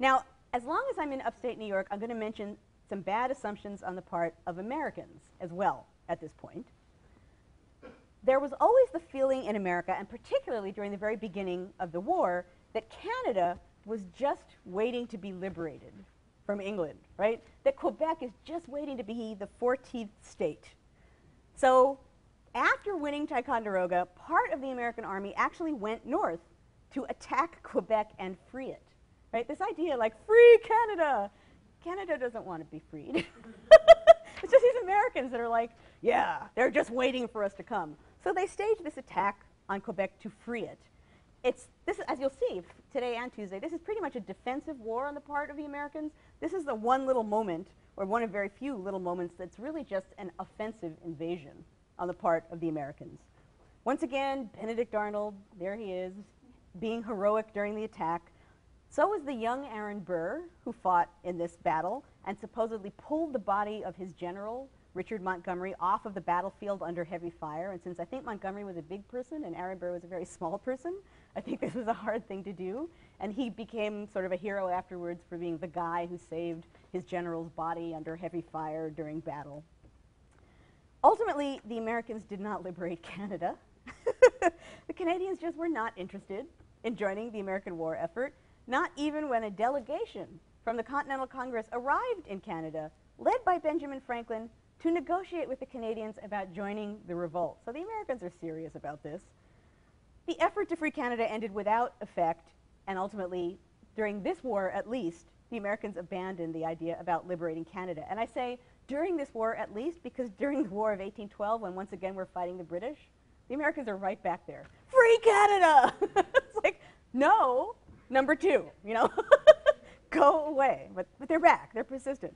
Now, as long as I'm in upstate New York, I'm going to mention some bad assumptions on the part of Americans as well at this point. There was always the feeling in America, and particularly during the very beginning of the war, that Canada was just waiting to be liberated from England, right? That Quebec is just waiting to be the 14th state. So after winning Ticonderoga, part of the American army actually went north to attack Quebec and free it, right? This idea like, free Canada! Canada doesn't want to be freed. It's just these Americans that are like, yeah, they're just waiting for us to come. So they staged this attack on Quebec to free it. This, as you'll see today and Tuesday, this is pretty much a defensive war on the part of the Americans. This is the one little moment, or one of very few little moments, that's really just an offensive invasion on the part of the Americans. Once again, Benedict Arnold, there he is, being heroic during the attack. So was the young Aaron Burr, who fought in this battle and supposedly pulled the body of his general, Richard Montgomery, off of the battlefield under heavy fire. And since I think Montgomery was a big person and Aaron Burr was a very small person, I think this was a hard thing to do. And he became sort of a hero afterwards for being the guy who saved his general's body under heavy fire during battle. Ultimately, the Americans did not liberate Canada. The Canadians just were not interested in joining the American war effort, not even when a delegation from the Continental Congress arrived in Canada, led by Benjamin Franklin, to negotiate with the Canadians about joining the revolt. So the Americans are serious about this. The effort to free Canada ended without effect, and ultimately, during this war at least, the Americans abandoned the idea about liberating Canada. And I say during this war at least because during the War of 1812, when once again we're fighting the British, the Americans are right back there. Free Canada! It's like, no, number two, you know? Go away. But they're back. They're persistent.